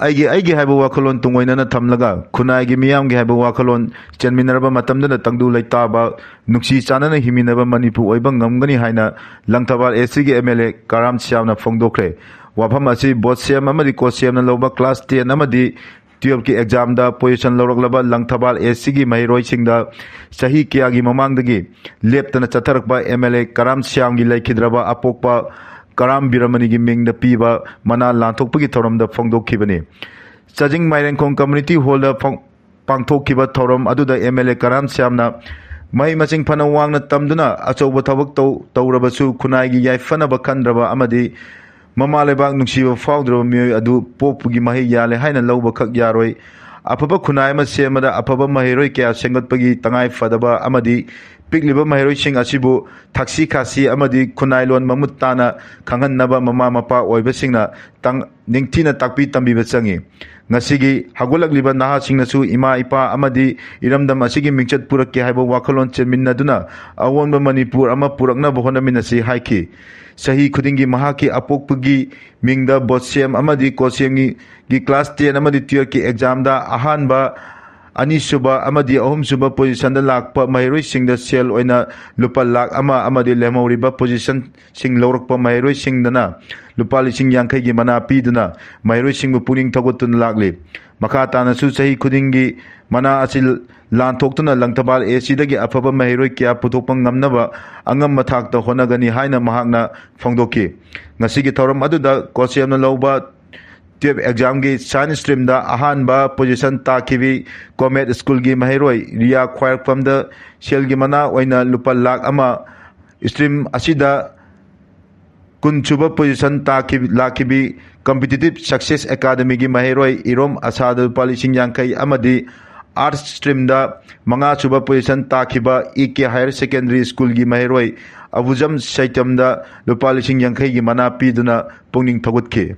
ꯑꯩꯒꯤ ꯍꯥꯏꯕ ꯋꯥꯈꯜꯂꯣꯟ ꯇꯨꯡꯑꯣꯏꯅꯅ ꯊꯝꯂꯒ ꯈꯨꯟꯅꯥꯏꯒꯤ ꯃꯤꯌꯥꯝꯒꯤ ꯍꯥꯏꯕ ꯋꯥꯈꯜꯂꯣꯟ ꯆꯦꯟꯃꯤꯟꯅꯔꯕ ꯃꯇꯝꯗꯅ ꯇꯪꯗꯨ ꯂꯩꯇꯥꯕ ꯅꯨꯡꯁꯤ ꯆꯥꯟꯅꯅ ꯍꯤꯡꯃꯤꯟꯅꯕ ꯃꯅꯤꯄꯨꯔ ꯑꯣꯏꯕ ꯉꯝꯒꯅꯤ ꯍꯥꯏꯅ ꯂꯪꯊꯕꯥꯜ ꯑꯦꯁꯤꯒꯤ MLA ꯀꯔꯥꯝ ꯁ꯭ꯌꯥꯝꯅ ꯐꯣꯡꯗꯣꯛꯈ꯭ꯔꯦ꯫ ꯋꯥꯐꯝ ꯑꯁꯤ ꯚꯣꯠ ꯁꯦꯝ ꯑꯃꯗꯤ ꯀꯣꯠꯁꯦꯝꯅ ꯂꯧꯕ ꯀ꯭ꯂꯥꯁ 10 ꯑꯃꯗꯤ 12ꯀꯤ ꯑꯦꯛꯖꯥꯝꯗ ꯄꯣꯖꯤꯁꯟ ꯂꯧꯔꯛꯂꯕ ꯂꯪꯊꯕꯥꯜ ꯑꯦꯁꯤꯒꯤ ꯃꯍꯩꯔꯣꯏꯁꯤꯡꯗ ꯆꯍꯤ ꯀꯌꯥꯒꯤ ꯃꯃꯥꯡꯗꯒꯤ ꯂꯦꯞꯇꯅ ꯆꯠꯊꯔꯛꯄ MLA ꯀꯔꯥꯝ ꯁ꯭ꯌꯥꯝꯒꯤ ꯂꯩꯈꯤꯗ꯭ꯔꯕ ꯑꯄꯣꯛꯄ ꯀꯔꯥꯝ ꯕꯤꯔꯃꯅꯤꯒꯤ ꯃꯤꯡꯗ ꯄꯤꯕ ꯃꯅꯥ ꯂꯥꯟꯊꯣꯛꯄꯒꯤ ꯊꯧꯔꯝꯗ ꯐꯣꯡꯗꯣꯛꯈꯤꯕꯅꯤ꯫ ꯆꯥꯖꯤꯡ ꯃꯥꯏꯔꯦꯟꯈꯣꯡ ꯀꯝꯃ꯭ꯌꯨꯅꯤꯇꯤ ꯍꯣꯜꯗ ꯄꯥꯡꯊꯣꯛꯈꯤꯕ ꯊꯧꯔꯝ ꯑꯗꯨꯗ MLA ꯀꯔꯥꯝ ꯁ꯭ꯌꯥꯝꯅ ꯃꯍꯩ ꯃꯁꯤꯡ ꯐꯅ ꯋꯥꯡꯅ ꯇꯝꯗꯨꯅ ꯑꯆꯧꯕ ꯊꯕꯛ ꯇꯧꯔꯕꯁꯨ ꯈꯨꯟꯅꯥꯏꯒꯤ ꯌꯥꯏꯐꯅꯕ ꯈꯟꯗ꯭ꯔꯕ ꯑꯃꯗꯤ ꯃꯃꯥ ꯂꯩꯕꯥꯛ ꯅꯨꯡꯁꯤꯕ ꯐꯥꯎꯗ꯭ꯔꯕ ꯃꯤꯑꯣꯏ ꯑꯗꯨ ꯄꯣꯛꯄꯒꯤ ꯃꯍꯩ ꯌꯥꯜꯂꯦ ꯍꯥꯏꯅ ꯂꯧꯕ ꯈꯛ ꯌꯥꯔꯣꯏ, ꯑꯐꯕ ꯈꯨꯟꯅꯥꯏ ꯑꯃ ꯁꯦꯝꯕꯗ ꯑꯐꯕ ꯃꯍꯩꯔꯣꯏꯀꯌా ꯁꯦꯝꯒꯠꯄꯒꯤ ꯇꯉꯥꯏ ꯐꯗꯕ ꯑꯃꯗꯤ ꯄꯤꯛꯂꯤꯕ ꯃꯍꯩꯔꯣꯏꯁꯤꯡ ꯑꯁꯤꯕꯨ ꯊꯛꯁꯤ ꯈꯥꯁꯤ ꯑꯃꯗꯤ ꯈꯨꯟꯅꯥꯏꯂꯣꯟ ꯃꯃꯨꯠ ꯇꯥꯅ ꯈꯪꯍꯟꯅꯕ ꯃꯃꯥ ꯃꯄꯥ ꯑꯣꯏꯕꯁꯤꯡꯅ ꯅꯤꯡꯊꯤꯅ ꯇꯥꯛꯄꯤ ꯇꯝꯕꯤꯕ ꯆꯪꯏ꯫ ꯉꯁꯤꯒꯤ ꯍꯧꯒꯠꯂꯛꯂꯤꯕ ꯅꯍꯥꯁꯤꯡꯅꯁꯨ ꯏꯃꯥ ꯏꯄꯥ ꯑꯃꯗꯤ ꯏꯔꯝꯗꯝ ꯑꯁꯤꯒꯤ ꯃꯤꯡꯆꯠ ꯄꯨꯔꯛꯀꯦ ꯍꯥꯏꯕ ꯋꯥꯈꯜꯂꯣꯟ ꯆꯦꯟꯃꯤꯟꯅꯗꯨꯅ ꯑꯑꯣꯟꯕ ꯃꯅꯤꯄꯨꯔ ꯑꯃ ꯄꯨꯔꯛꯅꯕ ꯍꯣꯠꯅꯃꯤꯟꯅꯁꯤ ꯍꯥꯏꯈꯤ꯫ ꯆꯍꯤ ꯈꯨꯗꯤꯡꯒꯤ ꯃꯍꯥꯛꯀꯤ ꯑꯄꯣꯛꯄꯒꯤ ꯃꯤꯡꯗ ꯕꯣꯠꯁꯦꯝ ꯑꯃꯗꯤ ꯀꯣꯠꯁꯦꯝꯒꯤ ꯀ꯭ꯂꯥꯁ 10 ꯑꯃꯗꯤ 12ꯀꯤ ꯑꯦꯛꯖꯥꯝꯗ ꯑꯍꯥꯟꯕ, ꯑꯅꯤꯁꯨꯕ ꯑꯃꯗꯤ ꯑꯍꯨꯝꯁꯨꯕ ꯄꯣꯖꯤꯁꯟꯗ ꯂꯥꯛꯄ ꯃꯍꯩꯔꯣꯏꯁꯤꯡꯗ ꯁꯦꯜ ꯑꯣꯏꯅ ꯂꯨꯄꯥ ꯂꯥꯈ 1 ꯑꯃꯗꯤ ꯂꯦꯝꯍꯧꯔꯤꯕ ꯄꯣꯖꯤꯁꯟꯁꯤꯡ ꯂꯧꯔꯛꯄ ꯃꯍꯩꯔꯣꯏꯁꯤꯡꯗꯅ ꯂꯨꯄꯥ 50,000ꯒꯤ ꯃꯅꯥ ꯄꯤꯗꯨꯅ ꯃꯍꯩꯔꯣꯏꯁꯤꯡꯕꯨ ꯄꯨꯛꯅꯤꯡ ꯊꯧꯒꯠꯇꯨꯅ ꯂꯥꯛꯂꯤ꯫ ꯃꯈꯥ ꯇꯥꯅꯁꯨ ꯆꯍꯤ ꯈꯨꯗꯤꯡꯒꯤ ꯃꯅꯥ ꯑꯁꯤ ꯂꯥꯟꯊꯣꯛꯇꯨꯅ ꯂꯪꯊꯕꯥꯜ ꯑꯦꯁꯤꯗꯒꯤ ꯑꯐꯕ ꯃꯍꯩꯔꯣꯏꯀꯌꯥ ꯄꯨꯊꯣꯛꯄ ꯉꯝꯅꯕ ꯑꯉꯝꯕ ꯊꯥꯛꯇ ꯍꯣꯠꯅꯒꯅꯤ ꯍꯥꯏꯅ ꯃꯍꯥꯛꯅ ꯐꯣꯡꯗꯣꯛꯈꯤ꯫ ꯉꯁꯤꯒꯤ ꯊꯧꯔꯝ ꯑꯗꯨꯗ ꯀꯣꯠꯁꯦꯝꯅ ꯂꯧꯕ 12 ꯑꯦꯛꯖꯥꯝꯒꯤ ꯁꯥꯏꯟꯁ ꯁ꯭ꯇ꯭ꯔꯤꯝꯗ ꯑꯍꯥꯟꯕ ꯄꯣꯖꯤꯁꯟ ꯇꯥꯈꯤꯕꯤ ꯀꯣꯃꯦꯠ ꯁ꯭ꯀꯨꯜꯒꯤ ꯃꯍꯩꯔꯣꯏ ꯔꯤꯌꯥ ꯈ꯭ꯋꯥꯏꯔꯥꯛꯄꯝꯗ ꯁꯦꯜꯒꯤ ꯃꯅꯥ ꯑꯣꯏꯅ ꯂꯨꯄꯥ ꯂꯥꯈ 1, ꯁ꯭ꯇ꯭ꯔꯤꯝ ꯑꯁꯤꯗ 20ꯁꯨꯕ ꯄꯣꯖꯤꯁꯟ ꯂꯥꯛꯈꯤꯕꯤ ꯀꯝꯄꯤꯇꯤꯇꯤꯚ ꯁꯛꯁꯦꯁ ꯑꯦꯀꯥꯗꯃꯤꯒꯤ ꯃꯍꯩꯔꯣꯏ ꯏꯔꯣꯝ ꯑꯁꯥꯗ ꯂꯨꯄꯥ 50,000 ꯑꯃꯗꯤ ꯑꯥꯔꯠꯁ ꯁ꯭ꯇ꯭ꯔꯤꯝꯗ 5ꯁꯨꯕ ꯄꯣꯖꯤꯁꯟ ꯇꯥꯈꯤꯕ EK ꯍꯥꯌꯔ ꯁꯦꯀꯦꯟꯗꯔꯤ ꯁ꯭ꯀꯨꯜꯒꯤ ꯃꯍꯩꯔꯣꯏ ꯑꯕꯨꯖꯝ ꯁꯩꯇꯝꯗ ꯂꯨꯄꯥ 50,000ꯒꯤ ꯃꯅꯥ ꯄꯤꯗꯨꯅ ꯄꯨꯛꯅꯤꯡ ꯊꯧꯒꯠꯈꯤ꯫